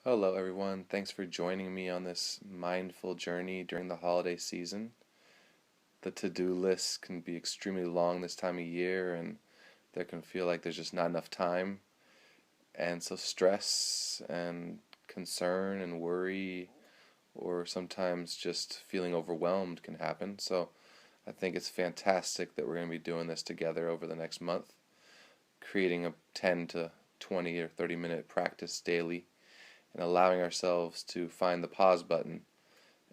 Hello, everyone. Thanks for joining me on this mindful journey during the holiday season. The to-do list can be extremely long this time of year, and there can feel like there's just not enough time. And so stress and concern and worry, or sometimes just feeling overwhelmed can happen. So I think it's fantastic that we're going to be doing this together over the next month, creating a 10 to 20 or 30-minute practice daily and allowing ourselves to find the pause button,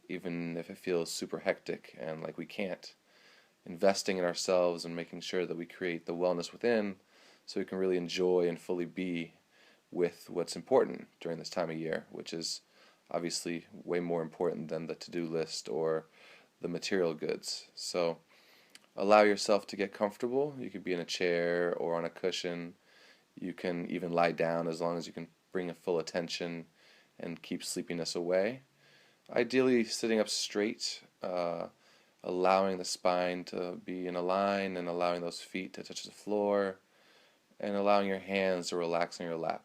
even if it feels super hectic and like we can't. Investing in ourselves and making sure that we create the wellness within so we can really enjoy and fully be with what's important during this time of year, which is obviously way more important than the to do list or the material goods. So allow yourself to get comfortable. You could be in a chair or on a cushion. You can even lie down as long as you can bring a full attention and keep sleepiness away. Ideally, sitting up straight, allowing the spine to be in a line and allowing those feet to touch the floor and allowing your hands to relax on your lap.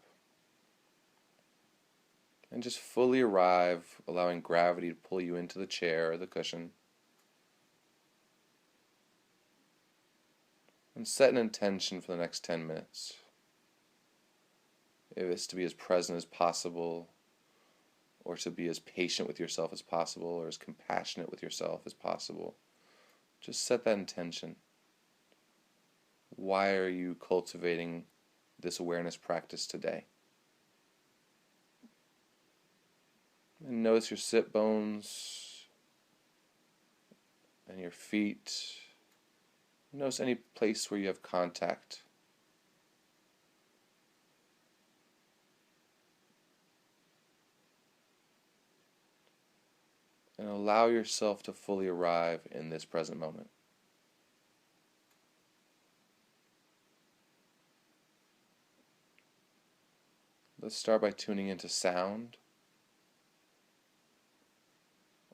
And just fully arrive, allowing gravity to pull you into the chair or the cushion. And set an intention for the next 10 minutes. If it's to be as present as possible, or to be as patient with yourself as possible, or as compassionate with yourself as possible, just set that intention. Why are you cultivating this awareness practice today? And notice your sit bones and your feet. Notice any place where you have contact. And allow yourself to fully arrive in this present moment. Let's start by tuning into sound,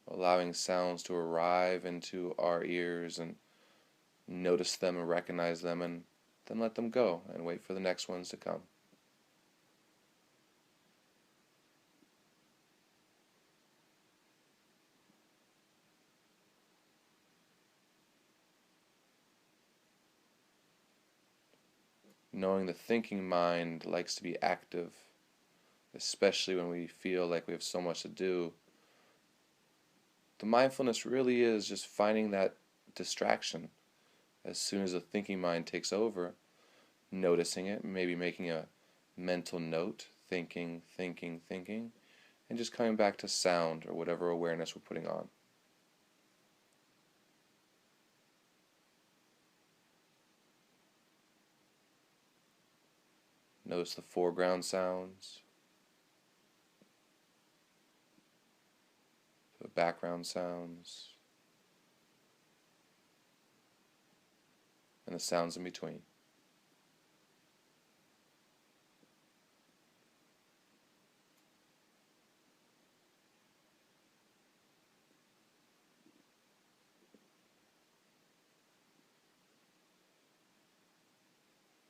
allowing sounds to arrive into our ears and notice them and recognize them, and then let them go and wait for the next ones to come. Knowing the thinking mind likes to be active, especially when we feel like we have so much to do. The mindfulness really is just finding that distraction as soon as the thinking mind takes over, noticing it, maybe making a mental note, thinking, thinking, thinking, and just coming back to sound or whatever awareness we're putting on. Notice the foreground sounds, the background sounds, and the sounds in between.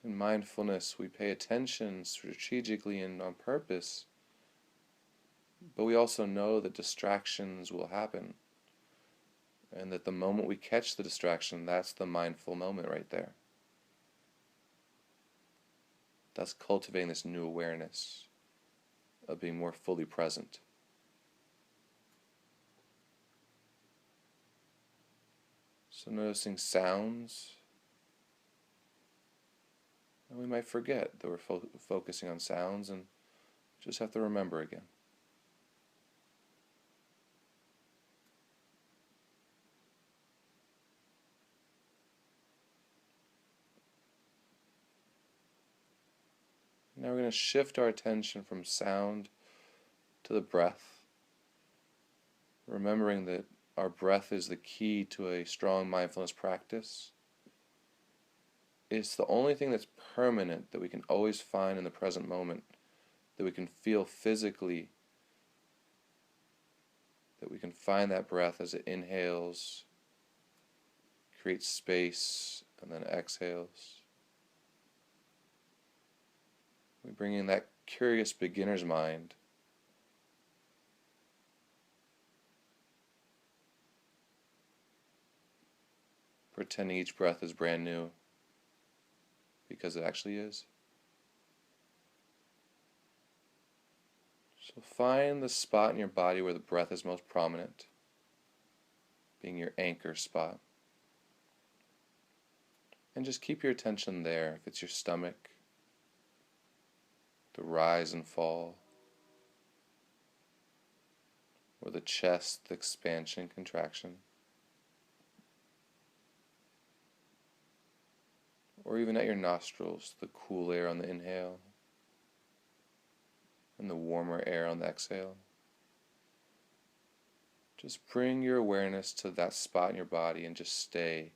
In mindfulness, we pay attention strategically and on purpose, but we also know that distractions will happen, and that the moment we catch the distraction, that's the mindful moment right there. That's cultivating this new awareness of being more fully present. So noticing sounds, and we might forget that we're focusing on sounds and just have to remember again. Now we're going to shift our attention from sound to the breath, remembering that our breath is the key to a strong mindfulness practice. It's the only thing that's permanent that we can always find in the present moment, that we can feel physically, that we can find that breath as it inhales, creates space, and then exhales. We bring in that curious beginner's mind pretending each breath is brand new, because it actually is. So find the spot in your body where the breath is most prominent, being your anchor spot. And just keep your attention there. If it's your stomach, the rise and fall, or the chest, the expansion, contraction, or even at your nostrils, the cool air on the inhale and the warmer air on the exhale. Just bring your awareness to that spot in your body and just stay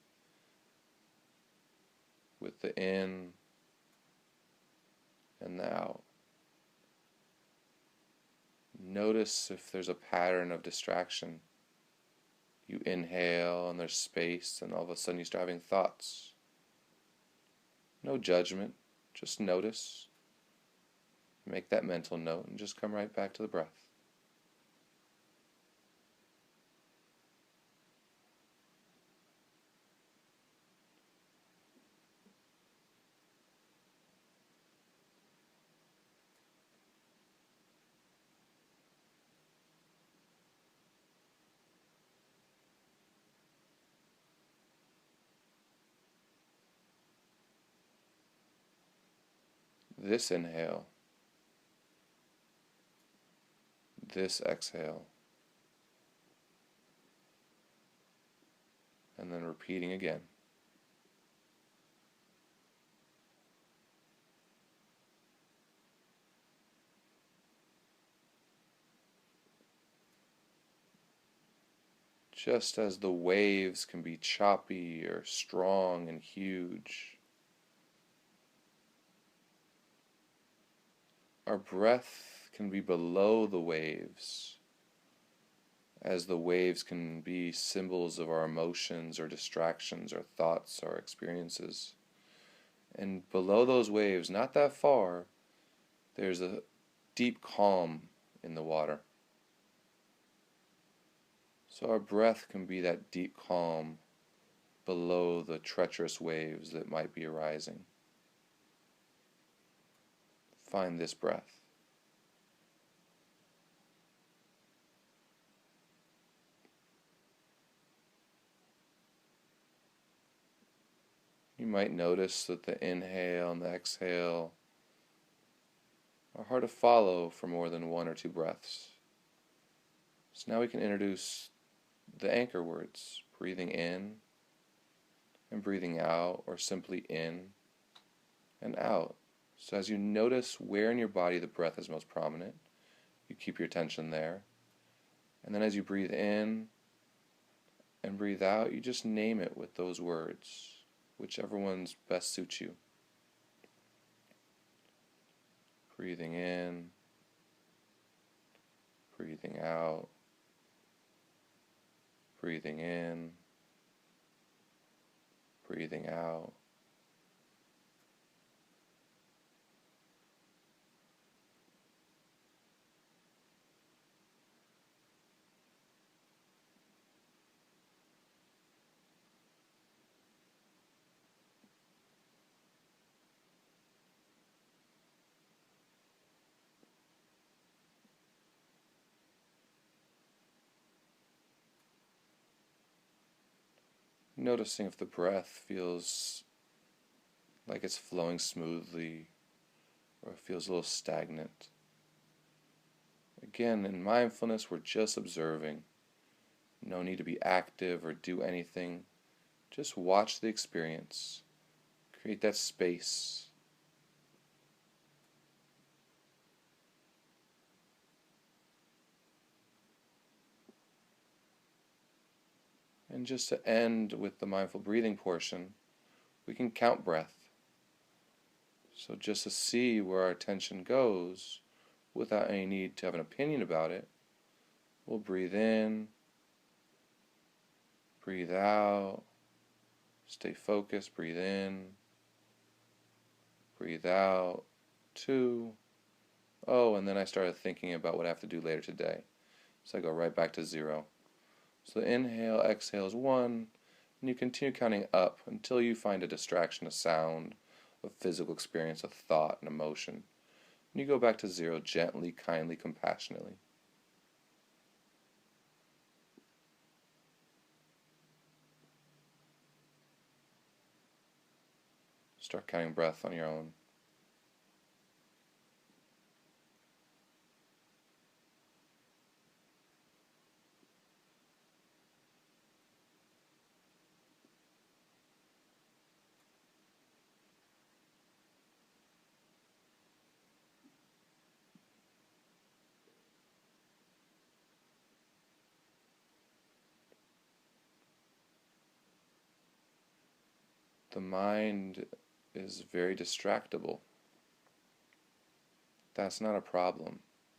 with the in and the out. Notice if there's a pattern of distraction. You inhale and there's space, and all of a sudden you start having thoughts. No judgment, just notice. Make that mental note and just come right back to the breath. This inhale, this exhale, and then repeating again. Just as the waves can be choppy or strong and huge, our breath can be below the waves, as the waves can be symbols of our emotions or distractions or thoughts or experiences. And below those waves, not that far, there's a deep calm in the water. So our breath can be that deep calm below the treacherous waves that might be arising. Find this breath. You might notice that the inhale and the exhale are hard to follow for more than one or two breaths. So now we can introduce the anchor words, breathing in and breathing out, or simply in and out. So as you notice where in your body the breath is most prominent, you keep your attention there. And then as you breathe in and breathe out, you just name it with those words, whichever ones best suit you. Breathing in, breathing out, breathing in, breathing out. Noticing if the breath feels like it's flowing smoothly or it feels a little stagnant. Again, in mindfulness, we're just observing. No need to be active or do anything. Just watch the experience. Create that space. And just to end with the mindful breathing portion, we can count breath. So just to see where our attention goes without any need to have an opinion about it, we'll breathe in, breathe out, stay focused, breathe in, breathe out, 2, oh, and then I started thinking about what I have to do later today. So I go right back to 0. So the inhale, exhale is 1, And you continue counting up until you find a distraction, a sound, a physical experience, a thought, an emotion. And you go back to 0 gently, kindly, compassionately. Start counting breath on your own. The mind is very distractible. That's not a problem.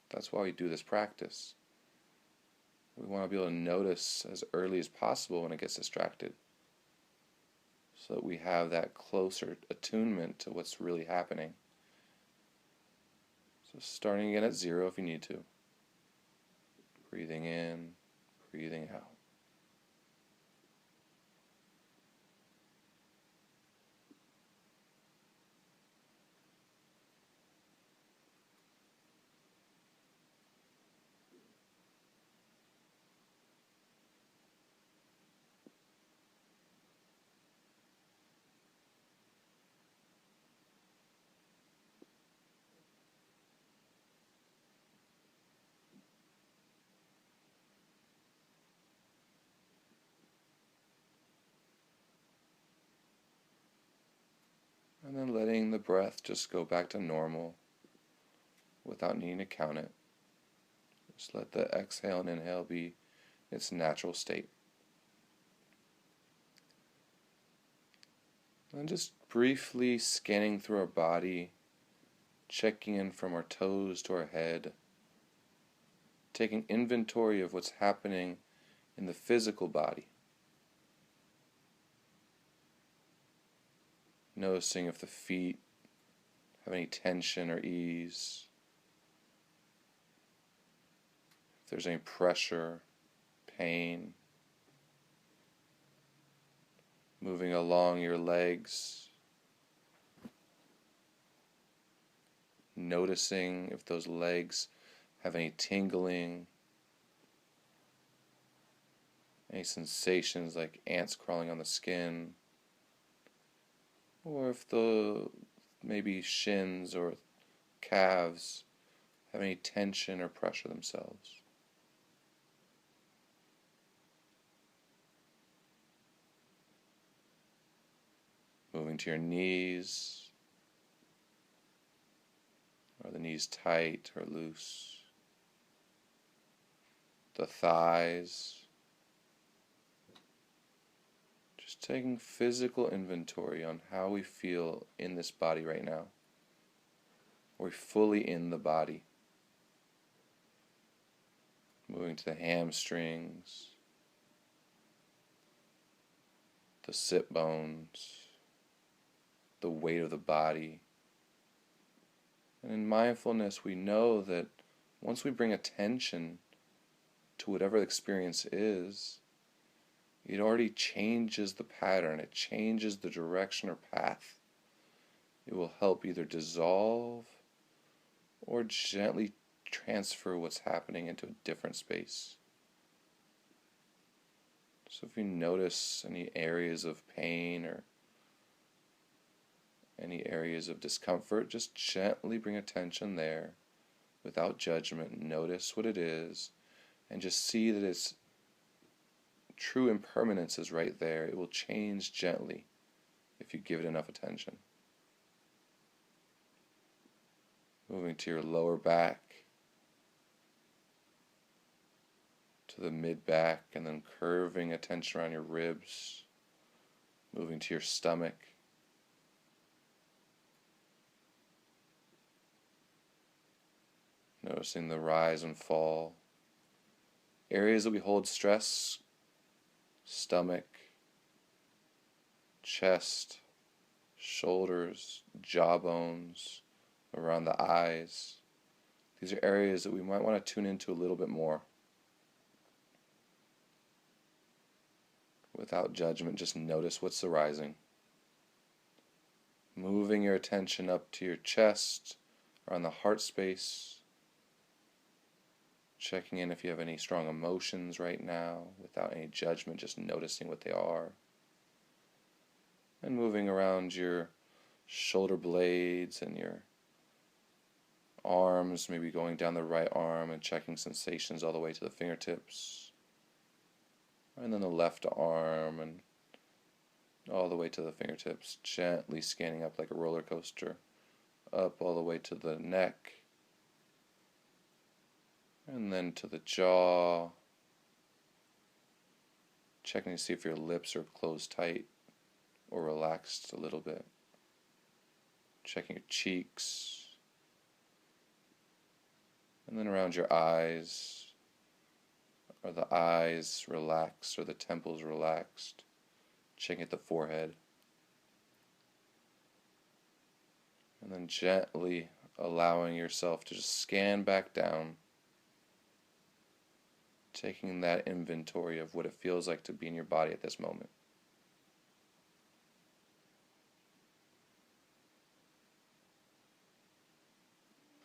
That's why we do this practice. We want to be able to notice as early as possible when it gets distracted, so that we have that closer attunement to what's really happening. So starting again at 0 if you need to. Breathing in, breathing out. And then letting the breath just go back to normal without needing to count it. Just let the exhale and inhale be its natural state. And just briefly scanning through our body, checking in from our toes to our head, taking inventory of what's happening in the physical body. Noticing if the feet have any tension or ease, if there's any pressure, pain. Moving along your legs, noticing if those legs have any tingling, any sensations like ants crawling on the skin, or if the maybe shins or calves have any tension or pressure themselves. Moving to your knees. Are the knees tight or loose? The thighs. Just taking physical inventory on how we feel in this body right now. We're fully in the body. Moving to the hamstrings, the sit bones, the weight of the body. And in mindfulness, we know that once we bring attention to whatever the experience is, it already changes the pattern, it changes the direction or path. It will help either dissolve or gently transfer what's happening into a different space. So if you notice any areas of pain or any areas of discomfort, just gently bring attention there without judgment. Notice what it is and just see that its true impermanence is right there. It will change gently if you give it enough attention. Moving to your lower back, to the mid-back, and then curving attention around your ribs, moving to your stomach, noticing the rise and fall. Areas that we hold stress: stomach, chest, shoulders, jawbones, around the eyes. These are areas that we might want to tune into a little bit more Without judgment, just notice what's arising. Moving your attention up to your chest or on the heart space. Checking in if you have any strong emotions right now without any judgment, just noticing what they are. And moving around your shoulder blades and your arms, maybe going down the right arm and checking sensations all the way to the fingertips. And then the left arm and all the way to the fingertips, gently scanning up like a roller coaster, up all the way to the neck, and then to the jaw, checking to see if your lips are closed tight or relaxed a little bit, checking your cheeks, and then around your eyes, are the eyes relaxed or the temples relaxed, checking at the forehead, and then gently allowing yourself to just scan back down, taking that inventory of what it feels like to be in your body at this moment.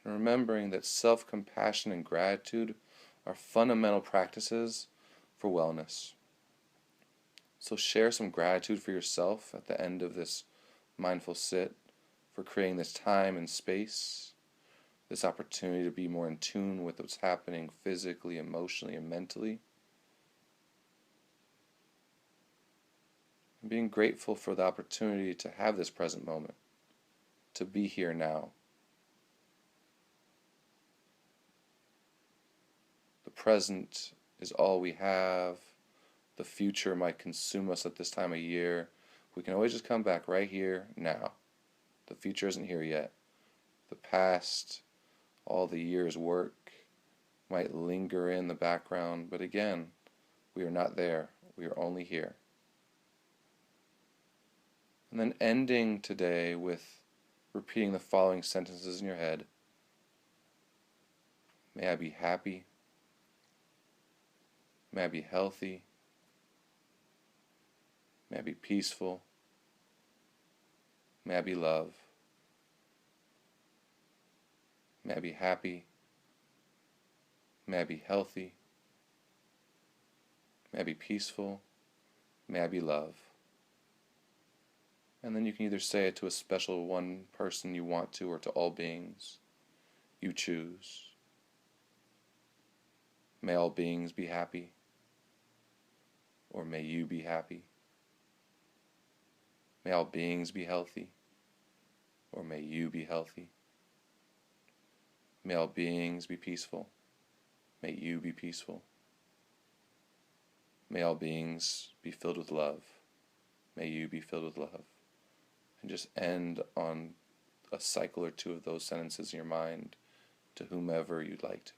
And remembering that self-compassion and gratitude are fundamental practices for wellness. So share some gratitude for yourself at the end of this mindful sit for creating this time and space, this opportunity to be more in tune with what's happening physically, emotionally, and mentally. And being grateful for the opportunity to have this present moment, to be here now. The present is all we have. The future might consume us at this time of year. We can always just come back right here now. The future isn't here yet. The past, all the year's work might linger in the background, but again, we are not there. We are only here. And then ending today with repeating the following sentences in your head. May I be happy. May I be healthy. May I be peaceful. May I be love. May I be happy. May I be healthy. May I be peaceful. May I be love. And then you can either say it to a special one person you want to, or to all beings you choose. May all beings be happy. Or may you be happy. May all beings be healthy. Or may you be healthy. May all beings be peaceful. May you be peaceful. May all beings be filled with love. May you be filled with love. And just end on a cycle or two of those sentences in your mind to whomever you'd like to.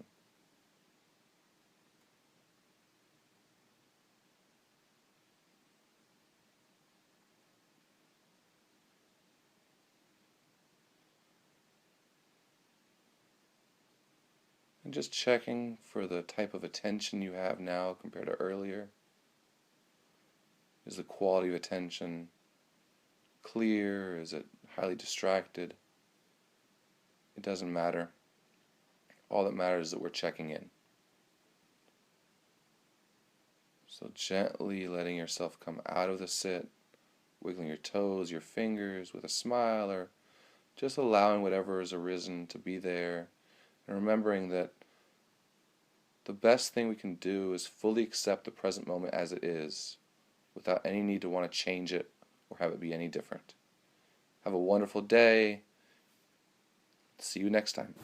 And just checking for the type of attention you have now compared to earlier. Is the quality of attention clear? Is it highly distracted? It doesn't matter. All that matters is that we're checking in. So gently letting yourself come out of the sit, wiggling your toes, your fingers with a smile, or just allowing whatever has arisen to be there, and remembering that the best thing we can do is fully accept the present moment as it is, without any need to want to change it or have it be any different. Have a wonderful day. See you next time.